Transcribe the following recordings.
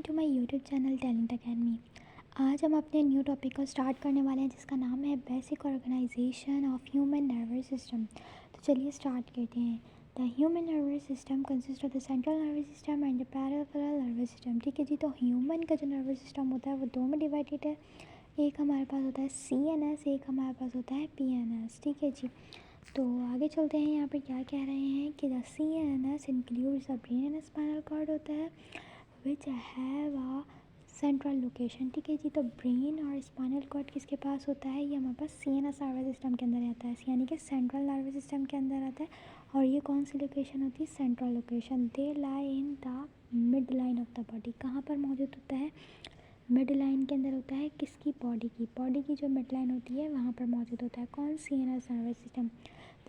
To my YouTube channel talent academy. आज हम अपने न्यू टॉपिक को स्टार्ट करने वाले हैं जिसका नाम है basic organisation of human nervous system. तो चलिए स्टार्ट करते हैं। The human nervous system consist of the central nervous system and the peripheral nervous system. ठीक है जी, तो ह्यूमन का जो नर्वस सिस्टम होता है वो दो में डिवाइडेड है। एक हमारे पास होता है CNS, एक हमारे पास होता है PNS। ठीक है जी, तो आगे चलते हैं। यहाँ पर क्या कह रहे हैं कि the CNS includes the brain and spinal cord होता है which have a central location. ठीक है जी, तो ब्रेन और स्पाइनल कॉर्ड किसके पास होता है? ये हमारे पास CNS नर्वस सिस्टम के अंदर आता है, यानी कि सेंट्रल नर्वस सिस्टम के अंदर आता है। और ये कौन सी लोकेशन होती है? Central location. They lie in the mid line of the body. कहाँ पर मौजूद होता है? मिड लाइन के अंदर होता है। किसकी? बॉडी की जो मिड लाइन होती है वहाँ पर मौजूद होता है। कौन? CNS nervous system.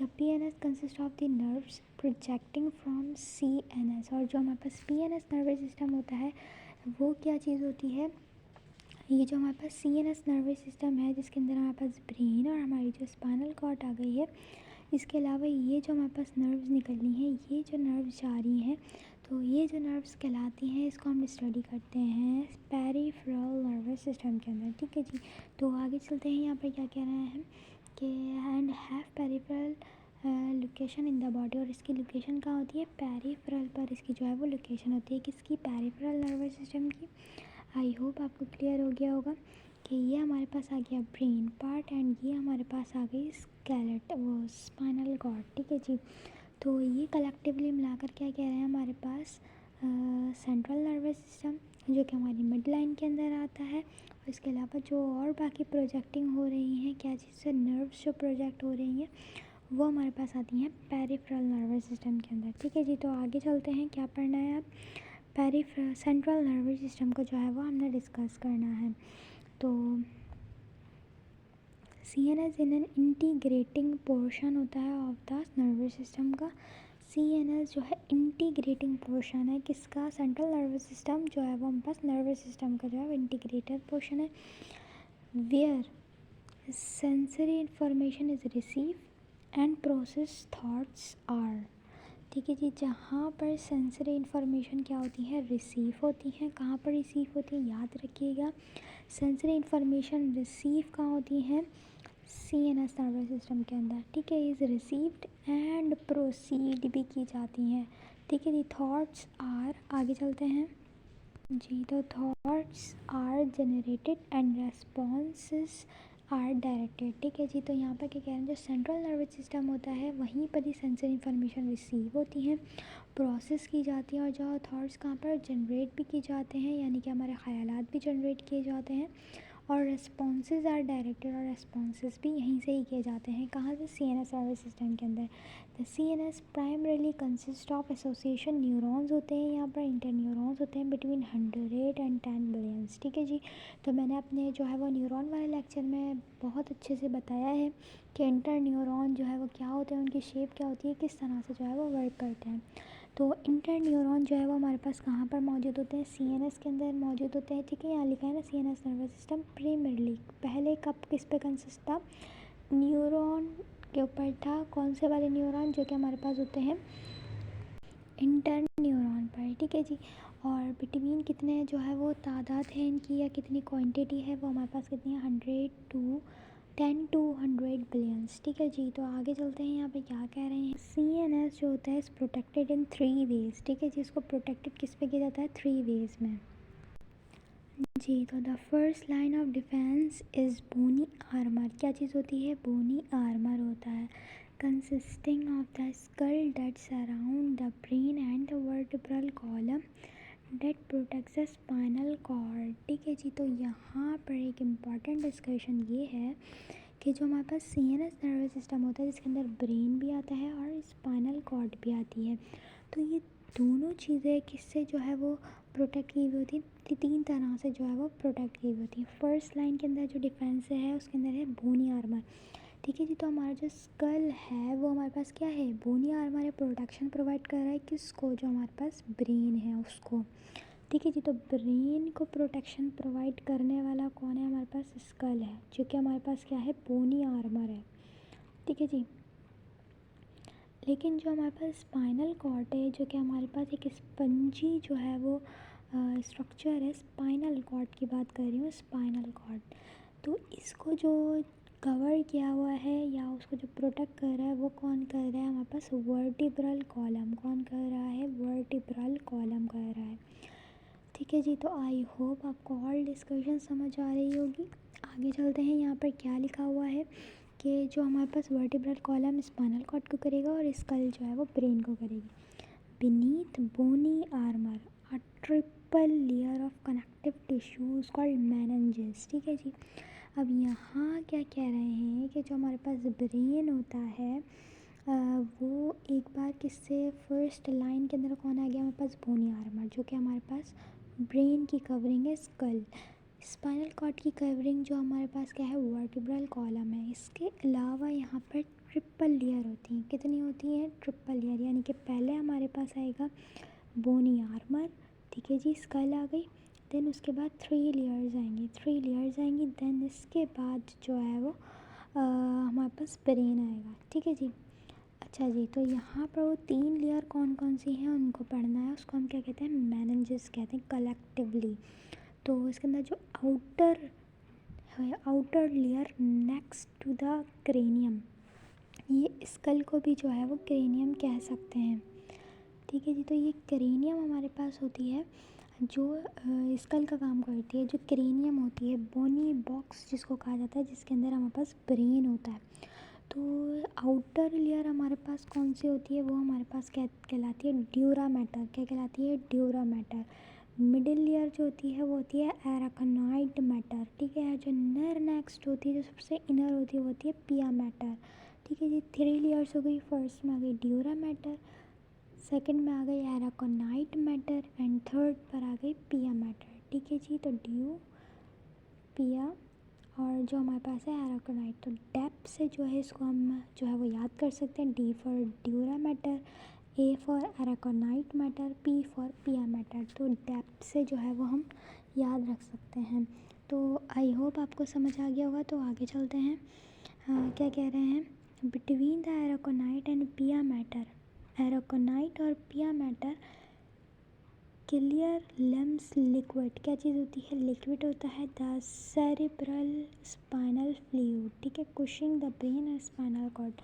The PNS consist of the nerves projecting from CNS। और जो हमारे पास PNS नर्वस सिस्टम होता है वो क्या चीज़ होती है? ये जो हमारे पास CNS नर्वस सिस्टम है जिसके अंदर हमारे पास ब्रेन और हमारी जो स्पाइनल कॉर्ड आ गई है, इसके अलावा ये जो हमारे पास नर्व्स निकलनी है, ये जो नर्व्स जा रही हैं, तो ये जो नर्व्स कहलाती हैं इसको हम स्टडी करते हैं पेरिफेरल नर्वस सिस्टम के अंदर। ठीक है जी, तो आगे चलते हैं। यहाँ पर क्या कह रहे हैं कि and have peripheral location in the body. और इसकी लोकेशन कहाँ होती है? पेरिफेरल पर इसकी जो है वो लोकेशन होती है। किसकी? पेरिफेरल नर्वस सिस्टम की। आई होप आपको क्लियर हो गया होगा कि ये हमारे पास आ गया ब्रेन पार्ट एंड ये हमारे पास आ गई स्केलेट वो स्पाइनल कॉर्ड। ठीक है जी, तो ये कलेक्टिवली मिलाकर क्या कह रहे हैं हमारे पास सेंट्रल नर्वस सिस्टम जो कि हमारी मिड लाइन के अंदर आता है। और इसके अलावा जो और बाकी प्रोजेक्टिंग हो रही हैं, क्या चीज़ से? नर्व्स जो प्रोजेक्ट हो रही हैं वो हमारे पास आती हैं पेरिफेरल नर्वस सिस्टम के अंदर। ठीक है जी, तो आगे चलते हैं। क्या पढ़ना है अब? सेंट्रल नर्वस सिस्टम को जो है वो हमने डिस्कस करना है। तो CNS in an integrating portion होता है ऑफ द नर्वस सिस्टम का। CNS जो है इंटीग्रेटिंग पोर्शन है किसका? सेंट्रल नर्वस सिस्टम जो है वो हमारे पास नर्वस सिस्टम का जो है इंटीग्रेटेड पोर्शन है। Where sensory information is receive and process thoughts are. ठीक है जी, जहाँ पर सेंसरी इन्फॉर्मेशन क्या होती है? रिसीव होती हैं। कहाँ पर रिसीव होती है? याद रखिएगा, सेंसरी इन्फॉर्मेशन रिसीव कहाँ होती हैं? CNS नर्वस सिस्टम के अंदर। ठीक है, इज़ रिसीव्ड एंड प्रोसीड भी की जाती हैं। ठीक है जी, थॉट्स आर, आगे चलते हैं जी। तो thoughts are generated and responses are directed. ठीक है जी, तो यहाँ पर क्या कह रहे हैं, जो सेंट्रल नर्वस सिस्टम होता है वहीं पर ही सेंसरी इन्फॉर्मेशन रिसीव होती हैं, प्रोसेस की जाती है। और जो थॉट्स कहाँ पर जनरेट भी की जाते हैं, यानी कि हमारे ख़यालात भी जनरेट किए जाते हैं। और रेस्पॉन्सेज आर डायरेक्टेड, और रेस्पॉन्सेज भी यहीं से ही किए जाते हैं। कहाँ से? CNS नर्वस सिस्टम के अंदर। The CNS primarily consist of association neurons होते हैं, यहाँ पर इंटर न्यूरॉन्स होते हैं बिटवीन 100 and 10 बिलियंस। ठीक है जी, तो मैंने अपने जो है वो न्यूरॉन वाले लेक्चर में बहुत अच्छे से बताया है कि इंटर न्यूरॉन जो है वो क्या होते हैं, उनकी शेप क्या होती है, किस तरह से जो है वो वर्क करते हैं। तो इंटर न्यूरॉन जो है वो हमारे पास कहाँ पर मौजूद होते हैं? CNS के अंदर मौजूद होते हैं। ठीक है, यहाँ लिखा है ना CNS नर्वस सिस्टम प्राइमरीली। पहले कब किस पे कंसिस्ट था? न्यूरॉन के ऊपर था। कौन से वाले न्यूरॉन? जो कि हमारे पास होते हैं इंटर न्यूरॉन पर। ठीक है जी, और बिटवीन कितने जो है वो तादाद है इनकी, या कितनी क्वांटिटी है वो हमारे पास कितनी है? 10 to 100 बिलियंस। ठीक है जी, तो आगे चलते हैं। यहाँ पे क्या कह रहे हैं? CNS जो होता है इस प्रोटेक्टेड इन 3 वेज। ठीक है जी, इसको प्रोटेक्टेड किस पे किया जाता है? 3 वेज में जी। तो the first line of defence is bony armour. क्या चीज़ होती है? बोनी आर्मर होता है, consisting of the skull that surround the brain and the vertebral column that protects the spinal cord. ठीक है जी, तो यहाँ पर एक इम्पॉर्टेंट डिस्कशन ये है कि जो हमारे पास CNS नर्वस सिस्टम होता है जिसके अंदर ब्रेन भी आता है और स्पाइनल कॉर्ड भी आती है, तो ये दोनों चीज़ें किससे जो है वो प्रोटेक्ट की हुई होती है? 3 तरह से जो है वो प्रोटेक्ट की हुई होती है। फर्स्ट लाइन के अंदर जो डिफेंस है उसके अंदर है बोनी आर्मर। ठीक है जी, तो हमारा जो स्कल है वो हमारे पास क्या है? बोनी आर्मर है, प्रोटेक्शन प्रोवाइड कर रहा है किसको? जो हमारे पास ब्रेन है उसको। ठीक है जी, तो ब्रेन को प्रोटेक्शन प्रोवाइड करने वाला कौन है? हमारे पास स्कल है, जो कि हमारे पास क्या है? बोनी आर्मर है। ठीक है जी, लेकिन जो हमारे पास स्पाइनल कॉर्ड है, जो कि हमारे पास एक स्पंजी जो है वो स्ट्रक्चर है स्पाइनल कॉर्ड की बात कर रही हूँ, स्पाइनल कॉर्ड। तो इसको जो कवर किया हुआ है या उसको जो प्रोटेक्ट कर रहा है वो कौन कर रहा है हमारे पास, वर्टिब्रल कॉलम। कौन कर रहा है, वर्टिब्रल कॉलम कर रहा है। ठीक है जी, तो आई होप आपको ऑल डिस्कशन समझ आ रही होगी। आगे चलते हैं, यहाँ पर क्या लिखा हुआ है कि जो हमारे पास वर्टिब्रल कॉलम स्पाइनल कॉर्ड को करेगा और स्कल जो है वो ब्रेन को करेगी। Beneath bony armour a triple layer of connective tissues called meninges. ठीक है जी, अब यहाँ क्या कह रहे हैं कि जो हमारे पास ब्रेन होता है वो एक बार किससे, फर्स्ट लाइन के अंदर कौन आ गया हमारे पास, बोनी आर्मर, जो कि हमारे पास ब्रेन की कवरिंग है स्कल। स्पाइनल कॉर्ड की कवरिंग जो हमारे पास क्या है, वर्टिब्रल कॉलम है। इसके अलावा यहाँ पर ट्रिपल लेयर होती हैं। कितनी होती हैं, ट्रिपल लेयर, यानी कि पहले हमारे पास आएगा बोनी आर्मर, ठीक है जी, स्कल आ गई, देन उसके बाद 3 लेयर्स आएंगी, देन इसके बाद जो है वो हमारे पास ब्रेन आएगा। ठीक है जी, अच्छा जी, तो यहाँ पर वो 3 लेयर कौन कौन सी हैं उनको पढ़ना है। उसको हम क्या कहते हैं, मेनिंजेस कहते हैं कलेक्टिवली। तो इसके अंदर जो outer layer next to the cranium, ये स्कल को भी जो है वो क्रेनियम कह सकते हैं। ठीक है जी, तो ये क्रेनियम हमारे पास होती है जो स्कल का काम करती है। जो क्रेनियम होती है, बोनी बॉक्स जिसको कहा जाता है, जिसके अंदर हमारे पास ब्रेन होता है। तो आउटर लेयर हमारे पास कौन सी होती है, वो हमारे पास क्या कहलाती है, ड्यूरा मैटर। क्या कहलाती है, ड्यूरा मैटर। मिडिल लेयर जो होती है वो होती है एराकनाइड मैटर। ठीक है, जो नेक्स्ट होती है, जो सबसे इनर होती है वो होती है पिया मैटर। ठीक है जी, 3 लेयर्स हो गई। फर्स्ट में आ गई ड्यूरा मैटर, सेकंड में आ गई एराकोनाइट मैटर एंड थर्ड पर आ गई पिया मैटर। ठीक है जी, तो ड्यू, पिया और जो हमारे पास है एराकोनाइट। तो डेप्थ से जो है इसको हम जो है वो याद कर सकते हैं, D for dura mater, A for arachnoid mater, P for pia mater. तो डेप्थ से जो है वो हम याद रख सकते हैं। तो आई होप आपको समझ आ गया होगा। तो आगे चलते हैं, क्या कह रहे हैं, बिटवीन द एराकोनाइट एंड पिया मैटर, एराकोनाइट और पिया मैटर क्लियर लेम्स लिक्विड, क्या चीज़ होती है, लिक्विड होता है, द सेरिब्रल स्पाइनल फ्लूइड। ठीक है, cushioning the brain and spinal cord.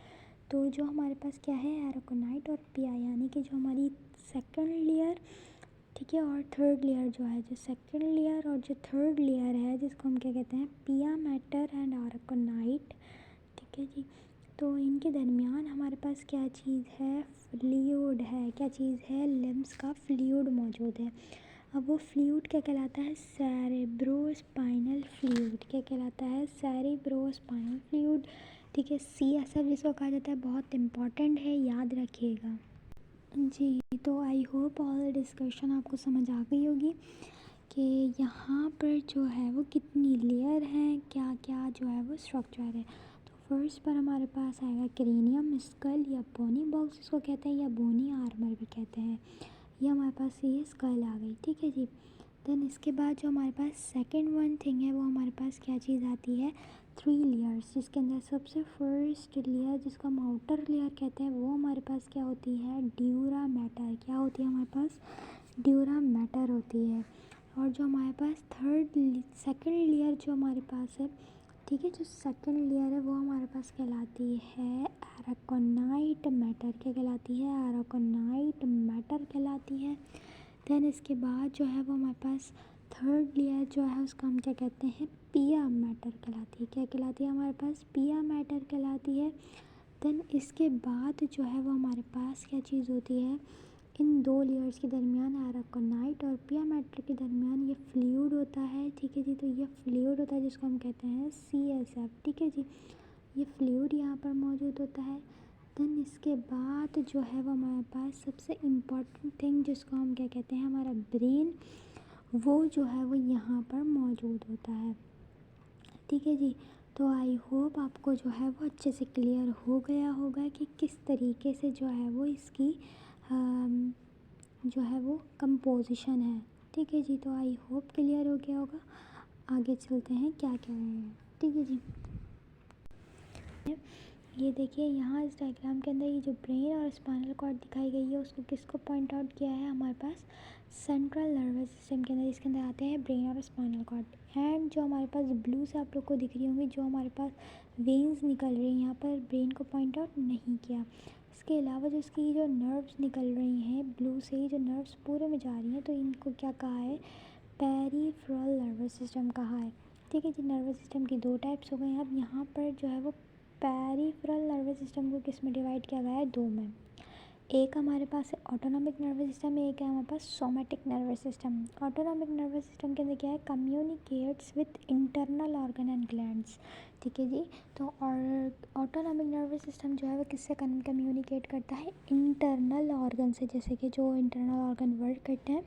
तो जो हमारे पास क्या है, एराकोनाइट और पिया, यानी कि जो हमारी सेकंड लेयर, ठीक है, और थर्ड लेयर जो है, जो सेकंड लेयर और जो थर्ड लेयर है, जिसको हम क्या कहते हैं, पिया मैटर एंड एराकोनाइट। ठीक है जी, तो इनके दरमियान हमारे पास क्या चीज़ है, फ्लूइड है। क्या चीज़ है, लिम्स का फ्लूइड मौजूद है। अब वो फ्लूइड क्या कहलाता है, सेरेब्रोस्पाइनल फ्लूइड। क्या कहलाता है, सेरेब्रोस्पाइनल फ्लूइड। ठीक है, CSF जिसको कहा जाता है, बहुत इम्पॉर्टेंट है, याद रखिएगा जी। तो आई होप ऑल डिस्कशन आपको समझ आ गई होगी कि यहाँ पर जो है वो कितनी लेयर हैं, क्या क्या जो है वो स्ट्रक्चर है। फर्स्ट पर हमारे पास आएगा क्रेनियम, स्कल या बोनी बॉक्स इसको कहते हैं, या बोनी आर्मर भी कहते हैं। ये हमारे पास ये स्कल आ गई। ठीक है जी, देन इसके बाद जो हमारे पास सेकंड वन थिंग है वो हमारे पास क्या चीज़ आती है, 3 लेयर्स, जिसके अंदर सबसे फर्स्ट लेयर जिसको हम आउटर लेयर कहते हैं वो हमारे पास क्या होती है, ड्यूरा मैटर। क्या होती है हमारे पास, ड्यूरा मैटर होती है। और जो हमारे पास सेकंड लेयर जो हमारे पास है, ठीक है, जो सेकंड लेयर है वो हमारे पास कहलाती है एराकोनाइट मैटर। क्या कहलाती है, एराकोनाइट मैटर कहलाती है। देन इसके बाद जो है वो हमारे पास थर्ड लेयर जो है उसका हम क्या कहते हैं, पिया मैटर कहलाती है। क्या कहलाती है हमारे पास, पिया मैटर कहलाती है। देन इसके बाद जो है वो हमारे पास क्या चीज़ होती है, इन 2 लेयर्स के दरमियान, एराकोनाइट और पिया मैटर के दरमियान ये फ्लूइड होता है। ठीक है जी, तो ये फ्लूइड होता है जिसको हम कहते हैं CSF। ठीक है जी, ये फ्लूइड यहाँ पर मौजूद होता है। देन इसके बाद जो है वो हमारे पास सबसे इम्पॉर्टेंट थिंग जिसको हम क्या कहते हैं, हमारा ब्रेन, वो जो है वो यहाँ पर मौजूद होता है। ठीक है जी, तो आई होप आपको जो है वो अच्छे से क्लियर हो गया होगा कि किस तरीके से जो है वो इसकी जो है वो कंपोजिशन है। ठीक है जी, तो आई होप क्लियर हो गया होगा। आगे चलते हैं, क्या कह रहे हैं। ठीक है जी, ये देखिए यहाँ इस डायग्राम के अंदर ये जो ब्रेन और स्पाइनल कॉर्ड दिखाई गई है उसको किसको पॉइंट आउट किया है हमारे पास सेंट्रल नर्वस सिस्टम के अंदर। इसके अंदर आते हैं ब्रेन और स्पाइनल कॉर्ड। एंड जो हमारे पास ब्लू से आप लोग को दिख रही होंगी जो हमारे पास वेन्स निकल रही हैं, यहाँ पर ब्रेन को पॉइंट आउट नहीं किया। इसके अलावा जो इसकी जो नर्व्स निकल रही हैं ब्लू से ही, जो नर्व्स पूरे में जा रही हैं, तो इनको क्या कहा है, पेरिफेरल नर्वस सिस्टम कहा है। ठीक है जी, नर्वस सिस्टम की दो टाइप्स हो गए हैं। अब यहाँ पर जो है वो पेरिफेरल नर्वस सिस्टम को किस में डिवाइड किया गया है, दो में। एक हमारे पास है ऑटोनॉमिक नर्वस सिस्टम, एक है हमारे पास somatic nervous system. Autonomic nervous system के अंदर क्या है, communicates with internal organ and glands. ठीक है जी, तो और ऑटोनॉमिक नर्वस सिस्टम जो है वो किससे कम्युनिकेट करता है, इंटरनल ऑर्गन से। जैसे कि जो इंटरनल ऑर्गन वर्क करते हैं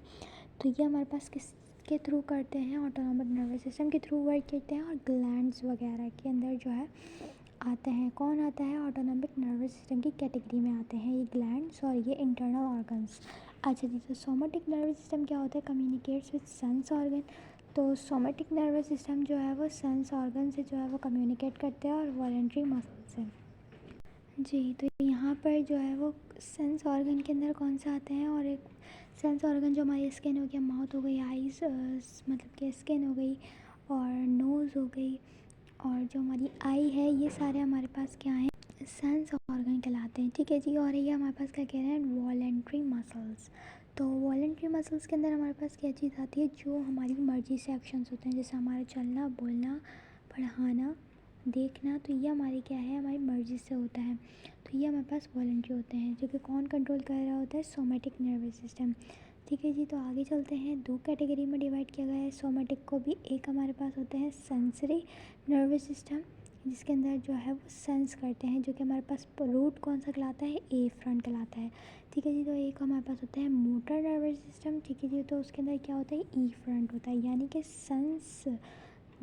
तो ये हमारे पास किस के थ्रू करते हैं, ऑटोनॉमिक नर्वस सिस्टम के थ्रू वर्क करते हैं, और ग्लैंड्स वगैरह के अंदर जो है आते हैं। कौन आता है, ऑटोनॉमिक नर्वस सिस्टम की कैटेगरी में आते हैं ये ग्लैंड्स और ये इंटरनल ऑर्गन्स। अच्छा जी, तो सोमैटिक नर्वस सिस्टम क्या होता है, कम्युनिकेट्स विद सेंस ऑर्गन। तो सोमैटिक नर्वस सिस्टम जो है वो सेंस ऑर्गन से जो है वो कम्युनिकेट करते हैं और वॉलंटरी मसल से। जी, तो यहाँ पर जो है वो सेंस ऑर्गन के अंदर कौन सा आते हैं, और एक सेंस ऑर्गन जो हमारी स्किन हो गया, माउथ हो गई, आइज़ मतलब कि स्किन हो गई, और नोज़ हो गई, और जो हमारी आई है, ये सारे हमारे पास क्या हैं, सेंस ऑर्गन कहलाते हैं। ठीक है जी, और ये हमारे पास क्या कह रहे हैं, वॉलंटरी मसल्स। तो वॉलंटरी मसल्स के अंदर हमारे पास क्या चीज़ आती है, जो हमारी मर्जी से एक्शंस होते हैं, जैसे हमारा चलना, बोलना, पढ़ाना, देखना, तो ये हमारी क्या है, हमारी मर्ज़ी से होता है। तो ये हमारे पास वॉलंटरी होते हैं, जो कि कौन कंट्रोल कर रहा होता है, सोमैटिक नर्वस सिस्टम। ठीक है जी, तो आगे चलते हैं। दो कैटेगरी में डिवाइड किया गया है सोमैटिक को भी। एक हमारे पास होते हैं सेंसरी नर्वस सिस्टम, जिसके अंदर जो है वो सेंस करते हैं, जो कि हमारे पास रूट कौन सा कहलाता है, ए फ्रंट कहलाता है। ठीक है जी, तो एक हमारे पास होता है मोटर नर्वस सिस्टम। ठीक है जी, तो उसके अंदर क्या होता है, ई फ्रंट होता है, यानी कि सेंस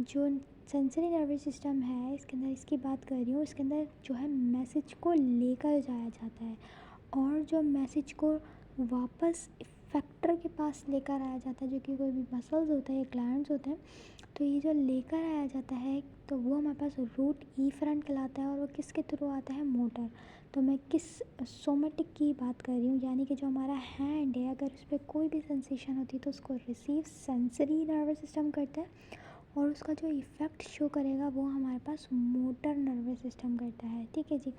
जो सेंसरी नर्वस सिस्टम है इसके अंदर, इसकी बात कर रही हूँ, इसके अंदर जो है मैसेज को लेकर जाया जाता है, और जो मैसेज को वापस इफेक्टर के पास लेकर आया जाता है, जो कि कोई भी मसल्स होते हैं, ग्लैंड्स होते हैं। तो ये जो लेकर आया जाता है तो वो हमारे पास रूट ई फ्रंट कहलाता है, और वो किसके थ्रू आता है, मोटर। तो मैं किस सोमैटिक की बात कर रही हूँ, यानी कि जो हमारा हैंड है, अगर उस पर कोई भी सेंसेशन होती है तो उसको रिसीव सेंसरी नर्वस सिस्टम करता है, और उसका जो इफ़ेक्ट शो करेगा वो हमारे पास मोटर नर्वस सिस्टम करता है। ठीक है जी,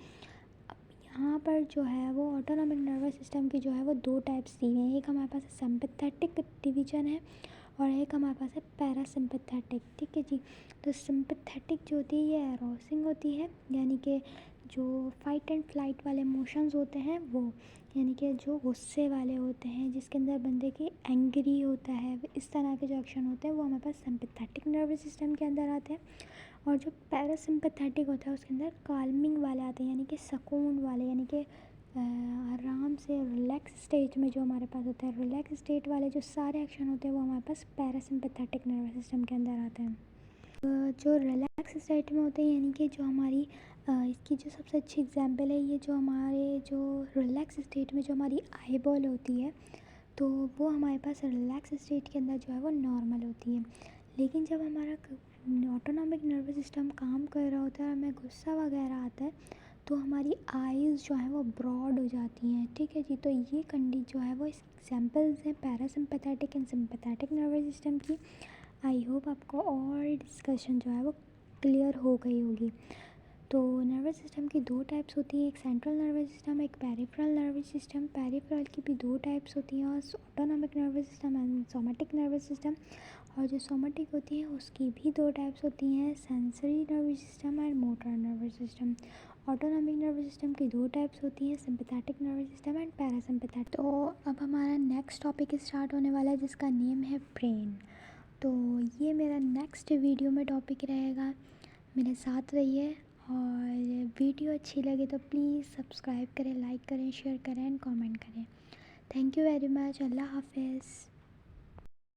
अब यहाँ पर जो है वो ऑटोनॉमिक नर्वस सिस्टम की जो है वो दो टाइप्स दी हैं। एक हमारे पास सिंपैथेटिक डिवीजन है, और एक हमारे पास है पैरासिम्पैथेटिक। ठीक है जी, तो सिंपैथेटिक जो होती है ये अरोसिंग होती है, यानी कि जो फाइट एंड फ्लाइट वाले मोशंस होते हैं वो, यानी कि जो गुस्से वाले होते हैं, जिसके अंदर बंदे की एंग्री होता है, इस तरह के जो एक्शन होते हैं वो हमारे पास सिंपैथेटिक नर्वस सिस्टम के अंदर आते हैं। और जो पैरासिम्पैथेटिक होता है उसके अंदर काल्मिंग वाले आते हैं, यानी कि सुकून वाले, यानी कि आराम से रिलैक्स स्टेट में जो हमारे पास होता है, रिलैक्स स्टेट वाले जो सारे एक्शन होते हैं वो हमारे पास पैरासिम्पैथेटिक नर्वस सिस्टम के अंदर आते हैं। जो रिलैक्स स्टेट में होते हैं, यानी कि जो हमारी इसकी जो सबसे अच्छी एग्जांपल है, ये जो हमारे जो रिलैक्स स्टेट में जो हमारी आई बॉल होती है, तो वो हमारे पास रिलैक्स स्टेट के अंदर जो है वो नॉर्मल होती है। लेकिन जब हमारा ऑटोनॉमिक नर्वस सिस्टम काम कर रहा होता है और हमें गुस्सा वगैरह आता है, तो हमारी आइज़ जो है वो ब्रॉड हो जाती हैं। ठीक है जी, तो ये जो है वो एग्जांपल्स हैं parasympathetic and sympathetic nervous system की। आई होप आपको और डिस्कशन जो है वो क्लियर हो गई होगी। तो नर्वस सिस्टम की दो टाइप्स होती हैं, एक सेंट्रल नर्वस सिस्टम, एक पेरिफेरल नर्वस सिस्टम। पेरिफेरल की भी दो टाइप्स होती हैं, और autonomic nervous system and somatic nervous system. और जो सोमैटिक होती है उसकी भी दो टाइप्स होती हैं, sensory nervous system and motor nervous system. Autonomic nervous system की दो टाइप्स होती हैं, sympathetic nervous system and parasympathetic. तो अब हमारा नेक्स्ट टॉपिक स्टार्ट होने वाला है, जिसका नेम है ब्रेन। तो ये मेरा नेक्स्ट वीडियो में टॉपिक रहेगा, मेरे साथ रहिए। और वीडियो अच्छी लगे तो प्लीज़ सब्सक्राइब करें, लाइक करें, शेयर करें एंड कमेंट करें। Thank you very much. अल्लाह हाफिज़।